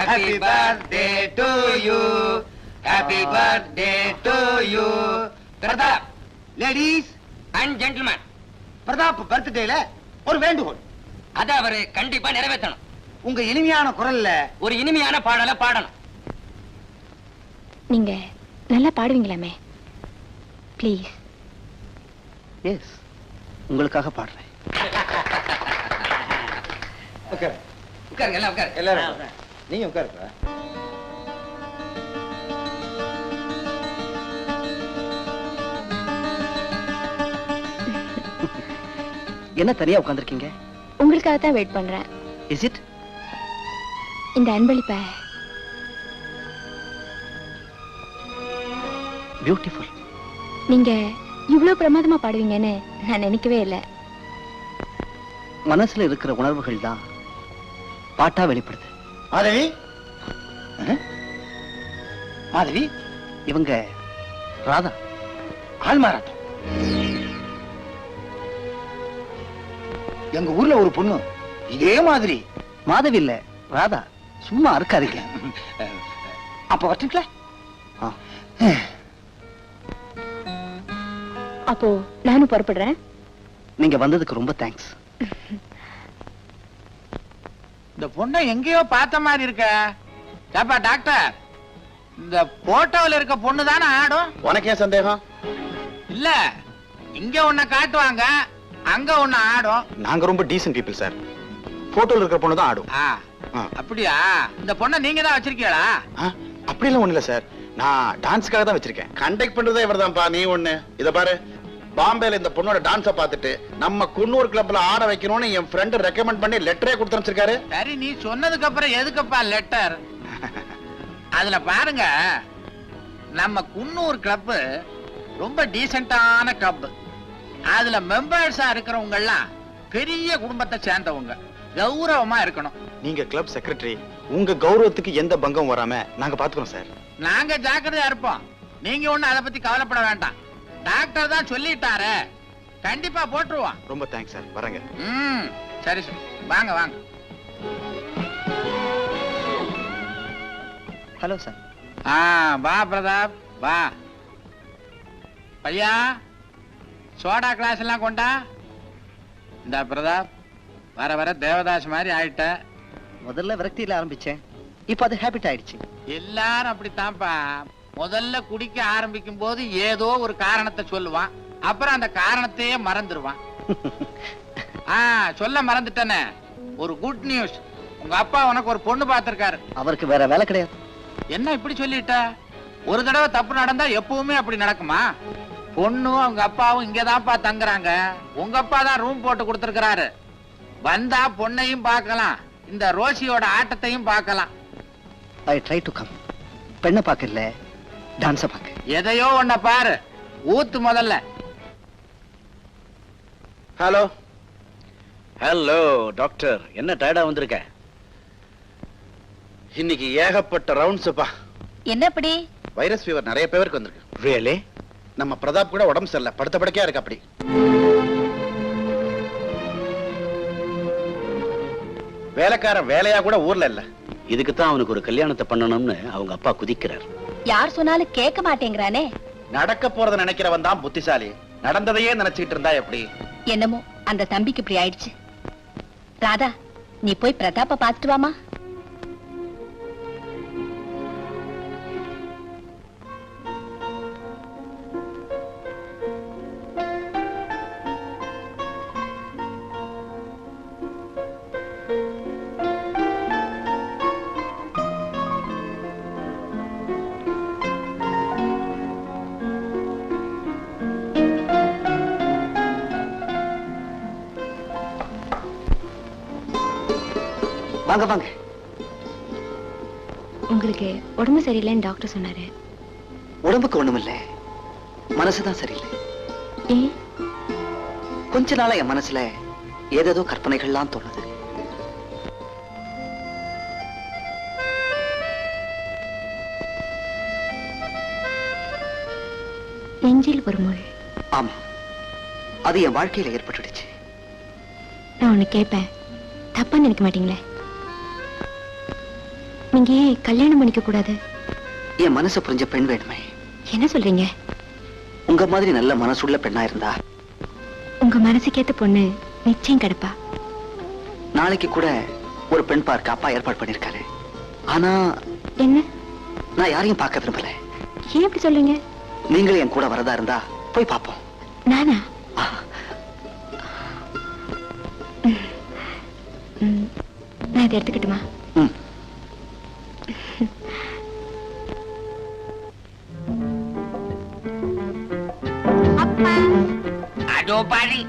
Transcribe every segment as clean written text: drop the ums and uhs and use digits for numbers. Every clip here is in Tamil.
Happy birthday to you. Happy birthday to you. Pratap. Ladies and gentlemen, Pratap பர்த்டேல ஒரு வேண்டுகோள். அத அவரு கண்டிப்பா நிறைவேற்றணும். உங்க இனிமையான குரல்ல ஒரு இனிமையான பாடல பாடணும். நீங்க நல்லா பாடுவீங்களாமே, ப்ளீஸ். எஸ், உங்களுக்காக பாடுறேன். உட்காருங்க, எல்லாம் உட்காருங்க. எல்லாரும் நீங்க உட்காருப்பா. என்ன தனியா உட்கார்ந்திருக்கீங்க? உங்களுக்காக தான் வெயிட் பண்றேன். Is it? இந்த அன்பளிப்ப. பியூட்டிஃபுல். நீங்க இவ்வளவு பிரமாதமா பாடுவீங்கன்னு நான் நினைக்கவே இல்லை. மனசுல இருக்கிற உணர்வுகள் தான் பாட்டா வெளிப்படுது. மாதவி, மாதவி, இவங்க ராதா. ஆள் மாறாட்டம். எங்க ஊர்ல ஒரு பொண்ணு இதே மாதிரி. மாதவி இல்ல, ராதா. சும்மா இருக்காதீங்க. அப்ப வரட்டுங்களா? அப்போ நானும் புறப்படுறேன். நீங்க வந்ததுக்கு ரொம்ப தேங்க்ஸ். இந்த பொண்ணை எங்கேயோ பார்த்த மாதிரி இருக்க. ஏப்பா டாக்டர், இந்த போட்டோவில் இருக்க பொண்ணு தானே ஆடும்? உனக்கு ஏன் சந்தேகம்? இல்ல, இங்க ஒன்ன காட்டுவாங்க, அங்க ஒண்ணு ஆடும். நாங்க ரொம்ப டீசன்ட் பீப்பிள் சார். போட்டோல இருக்கிற பொண்ணு தான் ஆடும். அப்படியா? இந்த பொண்ணை நீங்க தான் வச்சிருக்கீங்களா? அப்படிலாம் ஒண்ணு இல்ல சார், நான் டான்ஸ்க்காக தான் வச்சிருக்கேன். கண்டக்ட் பண்றதே இவர்தான்ப்பா. நீ ஒண்ணு இத பாரு, பாம்பேல இந்த பொண்ணோட டான்ஸ பார்த்துட்டு நம்ம குன்னூர் கிளப்ல ஆட வைக்கணும்னு என் ஃப்ரெண்ட் ரெக்கமெண்ட் பண்ணி லெட்டரே கொடுத்து அனுப்பிச்சிருக்காரு. சரி, நீ சொன்னதுக்கு அப்புறம் எதுக்குப்பா லெட்டர்? அதுல பாருங்க, நம்ம குன்னூர் கிளப் ரொம்ப டீசென்டான கிளப். அதுல மெம்பர்ஸா இருக்கிறவங்க எல்லாம் பெரிய குடும்பத்தை சேர்ந்தவங்க, கௌரவமா இருக்கணும். நீங்க கிளப் செக்ரட்டரி, உங்க கௌரவத்துக்கு எந்த பங்கம் வராம நாங்க பாத்துக்கிறோம் சார். நாங்க ஜாக்கிரதையா இருப்போம். நீங்க ஒண்ணு அதை பத்தி கவலைப்பட வேண்டாம். டாக்டர் தான் சொல்லிட்டாரு, கண்டிப்பா போட்டுருவான். ரொம்ப தேங்க்ஸ் சார். வரங்க. சரி சார், வாங்க வாங்க. Hello sir. வா பிரதாப், வா. பையா, சோடா கிளாஸ் எல்லாம் கொண்டா. இந்த பிரதாப், வர வர தேவதாஸ் மாதிரி ஆயிட்ட. முதல்ல விரக்தியில ஆரம்பிச்சேன், இப்ப அது ஹேபிட் ஆயிடுச்சு. எல்லாரும் அப்படித்தான்ப்பா. முதல்ல குடிக்க ஆரம்பிக்கும் போது ஏதோ ஒரு காரணத்தை சொல்லுவான், அப்புறம் அந்த காரணத்தையே மறந்துடுவான். சொல்ல மறந்துட்டேனே, ஒரு குட் நியூஸ். உங்க அப்பா உனக்கு ஒரு பொண்ணு பார்த்திருக்காரு. அவருக்கு வேற வேலை கிடையாது. என்ன இப்படி சொல்லிட்ட? ஒரு தடவை தப்பு நடந்தா எப்பவுமே அப்படி நடக்குமா? பொண்ணும் அவங்க அப்பாவும் இங்கதான்ப்பா தங்குறாங்க. உங்க அப்பா தான் ரூம் போட்டு கொடுத்திருக்கிறாரு. வந்தா பொண்ணையும் பார்க்கலாம், இந்த ரோசியோட ஆட்டத்தையும் பார்க்கலாம். I try to come. பெண்ணை பார்க்கல, டான்ஸ பார்க்க. எதையோ ஒன்ன பாரு, ஊத்து முதல்ல. ஹலோ. ஹலோ டாக்டர், என்ன டயர்டா வந்திருக்க? இன்னைக்கு ஏகப்பட்ட ரவுண்ட்ஸ்ப்பா. என்ன அப்படி? வைரஸ் ஃபீவர் நிறைய பேருக்கு வந்திருக்கு. ரியலி? நம்ம பிரதாப் கூட உடம்பு சரியில்லை, படுத்த படுக்கையா இருக்கு. அப்படி வேலைக்காரன் வேலையா கூட ஊர்ல இல்ல. இதுக்கு தான் அவனுக்கு ஒரு கல்யாணத்தை பண்ணணும்னு அவங்க அப்பா குதிக்கிறார். யார் சொன்னாலும் கேட்க மாட்டேங்கிறானே. நடக்க போறத நினைக்கிறவன் தான் புத்திசாலி. நடந்ததையே நினைச்சிட்டு இருந்தா எப்படி? என்னமோ அந்த தம்பிக்கு இப்படி ஆயிடுச்சு. ராதா, நீ போய் பிரதாப்ப பாத்துட்டு வாமா. வாங்க வாங்க. உங்களுக்கு உடம்பு சரியில்லைன்னு டாக்டர் சொன்னாரு. உடம்புக்கு ஒண்ணுமில்ல, மனசுதான் சரியில்லை. ஏன்? கொஞ்ச நாளா என் மனசுல ஏதேதோ கற்பனைகள்லாம் தோணுது. நெஞ்சில் ஒரு முள். ஆமா, அது என் வாழ்க்கையில ஏற்பட்டுடுச்சு. நான் ஒண்ணு கேட்பேன், தப்பா நினைக்க மாட்டீங்களே? நீங்க ஏன் கல்யாணம் பண்ணிக்க கூடாது? என் மனசு புரிஞ்ச பெண் வேணுமே. என்ன சொல்றீங்க? உங்க மாதிரி நல்ல மனசுள்ள பெண்ணா இருந்தா உங்க மனசுக்கேத்த பொண்ணு நிச்சயம் கிடைப்பா. நாளைக்கு கூட ஒரு பெண் பார்க்க அப்பா ஏற்பாடு பண்ணிருக்காரு. ஆனா என்ன? நான் யாரையும் பார்க்க விரும்பல. ஏன் இப்படி சொல்றீங்க? நீங்களும் என் கூட வரதா இருந்தா போய் பார்ப்போம். நானா? நான் இதை எடுத்துக்கிட்டுமா? ம். அப்பா. அதோ பாரு,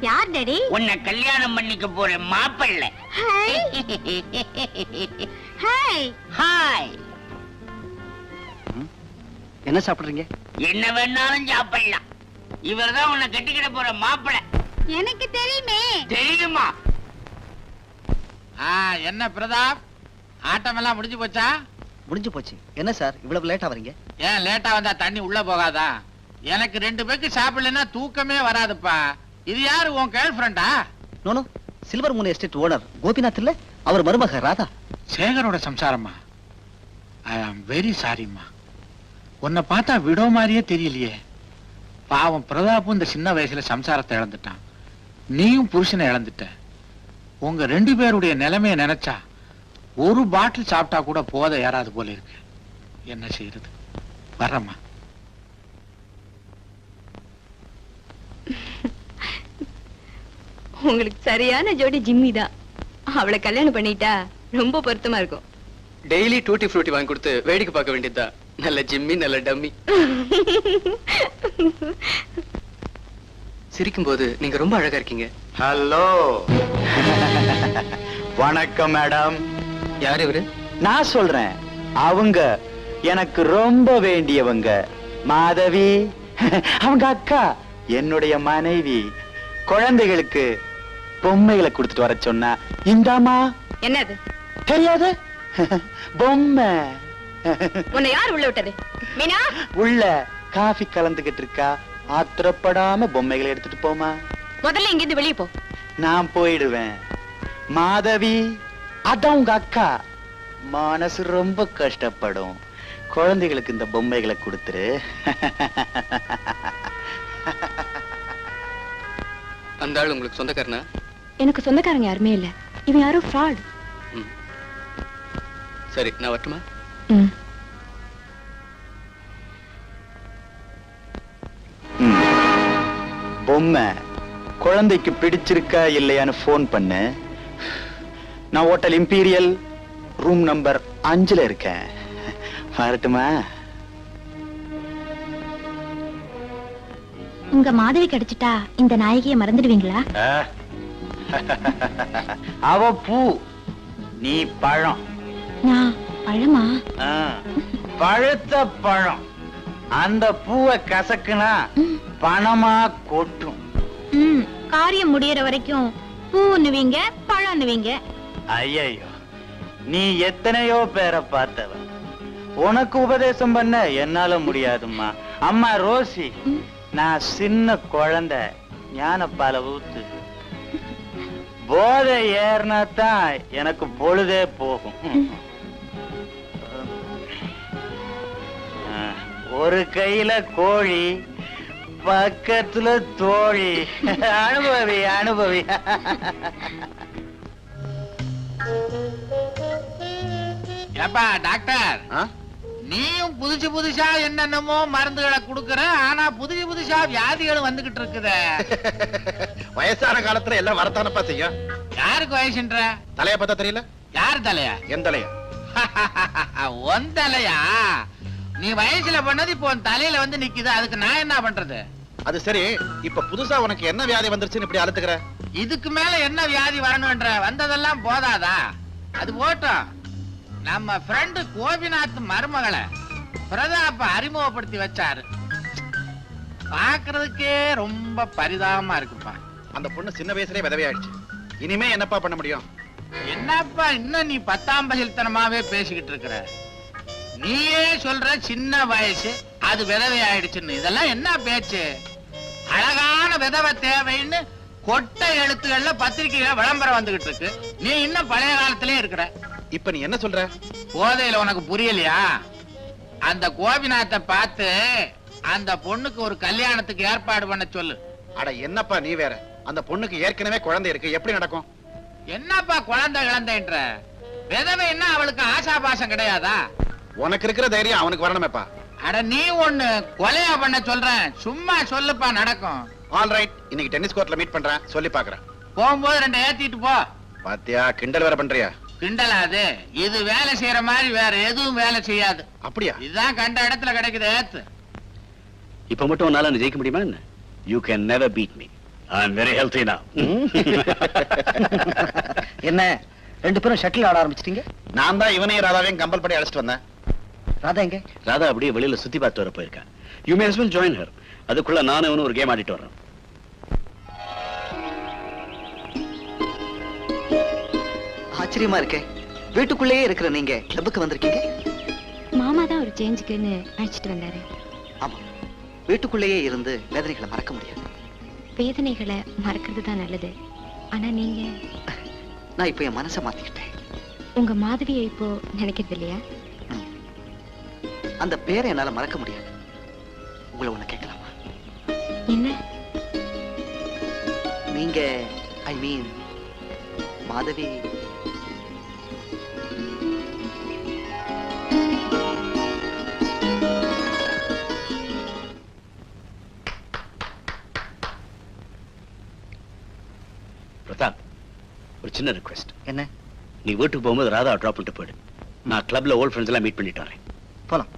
யார் டாடி? உன்னை கல்யாணம் பண்ணிக்க போற மாப்பிள்ளை. ஹாய். ஹாய். ஹாய். என்ன சாப்பிடுறீங்க? என்ன வேணாலும் சாப்பிடலாம். இவர்தான் உன்னை கட்டிக்கிட போற மாப்பிள்ளை. எனக்கு தெரியுமே. தெரியுமா? என்ன பிரதாப், ஆட்டம் எல்லாம் முடிஞ்சு போச்சா? முடிஞ்சு போச்சு. என்ன சார் இவ்வளவு லேட்டா வரீங்க? ஏன் லேட்டா வந்தா தண்ணி உள்ள போகாதா? எனக்கு 2 பேருக்கு சாப்பிடலன்னா தூக்கமே வராதுப்பா. இது யாரு, உன் கேர்ள் ஃப்ரெண்டா? No no, silver moon estate owner Gopinath இல்ல, அவர் மருமக ராதா. சேகரோட சம்சாரம்மா. ஐ ஆம் வெரி சாரிம்மா. உன்னை பார்த்தா விடோ மாதிரியே தெரியலையே. பாவம் பிரதாப்பும் இந்த சின்ன வயசுல சம்சாரத்தை இழந்துட்டான். நீயும் புருஷனை இழந்துட்ட. உங்க 2 பேருடைய நிலைமைய நினைச்சா ஒரு பாட்டில் சாப்பிட்டா கூட போத ஏறாது போல இருக்கு. என்ன செய்யறது? வர்றம்மா. உங்களுக்கு சரியான ஜோடி ஜிம்மி தான். அவளை கல்யாணம் பண்ணிட்டா ரொம்ப பொருத்தமா இருக்கும். டெய்லி டூட்டி ஃப்ரூட்டி வாங்கி கொடுத்து வேடிக்கை பார்க்க வேண்டியதா. நல்ல ஜிம்மி, நல்ல டம்மி. சிரிக்கும் போது நீங்க ரொம்ப அழகா இருக்கீங்க. ஹலோ. வணக்கம் மேடம். யார் இவரு? நான் சொல்றேன், அவங்க எனக்கு ரொம்ப வேண்டியவங்க. மாதவி அவங்க அக்கா, என்னுடைய மனைவி. குழந்தைகளுக்கு பொம்மைகளை கொடுத்துட்டு வர சொன்னா, இந்தாமா. என்னது? தெரியாது? பொம்மை. உன்னை யார் உள்ள விட்டது? மீனா, உள்ள காஃபி கலந்துகிட்டு இருக்கா. ஆத்திரப்படாம பொம்மைகளை எடுத்துட்டு போமா. முதல்ல இங்க இருந்து வெளியே போ. நான் போயிடுவேன். மாதவி, அதான் உங்க அக்கா. மனசு ரொம்ப கஷ்டப்படும். குழந்தைகளுக்கு இந்த பொம்மைகளை கொடுத்துரு. அந்த ஆள் உங்களுக்கு சொந்தக்காரனா? எனக்கு சொந்தக்காரங்க யாருமே இல்ல. இவன் யாரோ ஃப்ராட். சரி, நான் வரட்டுமா? பொம்மை குழந்தைக்கு பிடிச்சிருக்கா இல்லையான்னு போன் பண்ணு. நான் ஹோட்டல் இம்பீரியல் ரூம் நம்பர் 5ல இருக்கேன். வரட்டுமா? உங்க மாதவி கிடைச்சிட்டா இந்த நாயகியை மறந்துடுவீங்களா? அவ பூ, நீ பழம். நான் பழமா? பழுத்த பழம். அந்த பூவை கசக்குனா பணமா கொட்டும். காரியம் முடியற வரைக்கும் பூன்னுவீங்க, பழம்னுவீங்க. ஐயோ, நீ எத்தனையோ பேரை பார்த்தவ. உனக்கு உபதேசம் பண்ண என்னால முடியாதும்மா. அம்மா ரோசி, நான் சின்ன குழந்தை. ஞானப்பால ஊத்து. போதை ஏறினா தான் எனக்கு பொழுதே போகும். ஒரு கையில கோழி, பக்கத்துல தோழி. அனுபவி அனுபவி. ஏப்பா டாக்டர், நீயும் புதுசு புதுசா என்னென்னமோ மருந்துகளை குடுக்கற. ஆனா புதுசு புதுசா வியாதிகளும் வந்துகிட்டு இருக்குதே. வயசான காலத்துல எல்லாம் வரத்தானப்பா செய்யும். யாருக்கு வயசுன்ற? தலைய பார்த்தா தெரியல? யார் தலையா? என் தலையா? உன் தலையா? நீ வயசுல பண்ணது இப்போ உன் தலையில வந்து நிக்குது. அதுக்கு நான் என்ன பண்றது? அது சரி, இப்ப புதுசா உனக்கு என்ன வியாதி வந்துருச்சுன்னு இப்படி அழுத்துக்கிற? இதுக்கு மேல என்ன வியாதி வரணும்ன்ற? வந்ததெல்லாம் போதாதா? அது போட்டோம். நம்ம ஃப்ரெண்டு கோபிநாத் மருமகளை பிரதாப்ப அறிமுகப்படுத்தி வச்சாரு. பாக்குறதுக்கே ரொம்ப பரிதாபமா இருக்குப்பா. அந்த பொண்ணு சின்ன வயசுலயே விதவையாயிடுச்சு. இனிமே என்னப்பா பண்ண முடியும்? என்னப்பா இன்னும் நீ 10ஆம் பகில்தனமாவே பேசிக்கிட்டு இருக்கிற? நீயே சொல்ற சின்ன வயசு, அது விதவை ஆயிடுச்சுன்னு. இதெல்லாம் என்ன பேச்சு? அழகான விதவை தேவைன்னு கொட்டை எழுத்துக்கள்ல பத்திரிகையில விளம்பரம் வந்துகிட்டு இருக்கு. நீ இன்னும் பழைய காலத்திலே இருக்கிற. இப்ப நீ என்ன சொல்ற? போதையில உனக்கு புரியலையா? அந்த கோபிநாத்தை பார்த்து அந்த பொண்ணுக்கு ஒரு கல்யாணத்துக்கு ஏற்பாடு பண்ண சொல்லு. அட என்னப்பா நீ வேற, அந்த பொண்ணுக்கு ஏற்கனவே குழந்தை இருக்கு, எப்படி நடக்கும்? என்னப்பா குழந்தை கிழந்தைன்ற? விதவை என்ன அவளுக்கு ஆசாபாசம் கிடையாதா? உனக்கு இருக்கிற தைரியம் அவனுக்கு வரணுமேப்பா. அட நீ ஒண்ணு கொலையா பண்ண சொல்றேன், சும்மா சொல்லுப்பா நடக்கும். ஆல் ரைட், இன்னைக்கு டென்னிஸ் கோர்ட்ல மீட் பண்றேன், சொல்லி பாக்குறேன். போகும்போது 2 ஏத்திட்டு போ. பாத்தியா, கிண்டல் வேற பண்றியா? கிண்டலாது, இது வேலை செய்யற மாதிரி வேற எதுவும் வேலை செய்யாது. அப்படியா? இதுதான் கண்ட இடத்துல கிடைக்குது, ஏத்து. இப்ப மட்டும் உன்னால நீ ஜெயிக்க முடியுமா என்ன? You can never beat me. I am very healthy now. என்ன 2 பேரும் ஷட்டில் ஆட ஆரம்பிச்சிட்டீங்க? நான் தான் இவனையும் ராதாவையும் கம்பல் பண்ணி அழைச்சிட்டு வந்தேன். ராதா எங்க? ராதா அப்படியே வெளியில சுத்தி பார்த்து வர போயிருக்கா. You may as well join her. அதுக்குள்ள நானும் இவனும் ஒரு கேம் ஆடிட்டு வர்றோம். ஆச்சரியமா இருக்கே, வீட்டுக்குள்ளேயே இருக்கிற நீங்க கிளப்புக்கு வந்திருக்கீங்க? மாமா தான் ஒரு சேஞ்சுக்குன்னு அழைச்சிட்டு வந்தாரு. ஆமா, வீட்டுக்குள்ளேயே இருந்து வேதனைகளை மறக்க முடியாது. வேதனைகளை மறக்கிறது தான் நல்லது. ஆனா நீங்க நான் இப்ப என் மனசை மாத்திக்கிட்டேன். உங்க மாதவியை இப்போ நினைக்கிறது இல்லையா? அந்த பேரை என்னால மறக்க முடியாது. உங்களை ஒண்ணு கேட்கலாமா? என்ன? நீங்க ஐ மீன் மாதவி பிரதாப், ஒரு சின்ன ரிக்வெஸ்ட். என்ன? நீ வீட்டுக்கு போகும்போது ராதா டிராப் பண்ணிட்டு போயிடு. நான் கிளப்ல ஓல்ட் ஃப்ரெண்ட்ஸ் எல்லாம் மீட் பண்ணிட்டு வரேன். போலாம்.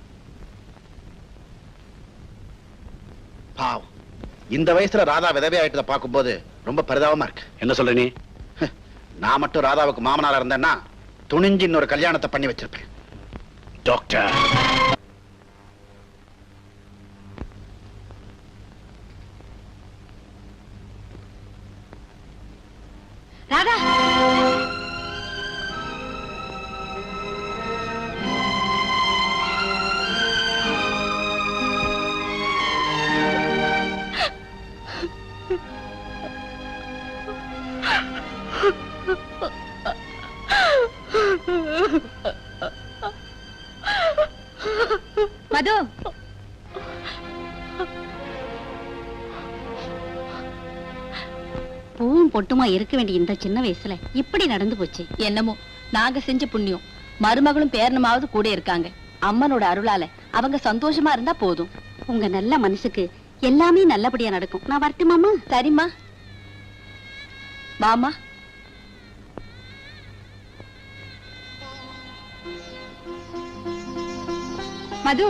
பாவம், இந்த வயசுல ராதா விதவை ஆயிட்டதை பார்க்கும்போது ரொம்ப பரிதாபமா இருக்கு. என்ன சொல்ற நீ? நான் மட்டும் ராதாவுக்கு மாமனாரா இருந்தேன்னா துணிஞ்சு இன்னொரு கல்யாணத்தை பண்ணி வச்சிருப்பேன். டாக்டர், ராதா, மது, பூவும் பொட்டுமா இருக்க வேண்டிய இந்த சின்ன வயசுல இப்படி நடந்து போச்சு. என்னமோ நாங்க செஞ்ச புண்ணியம். மருமகளும் பேரனுமாவது கூட இருக்காங்க. அம்மனோட அருளால அவங்க சந்தோஷமா இருந்தா போதும். உங்க நல்ல மனசுக்கு எல்லாமே நல்லபடியா நடக்கும். நான் வரட்டுமாமா? சரிம்மா. வாமா. மது,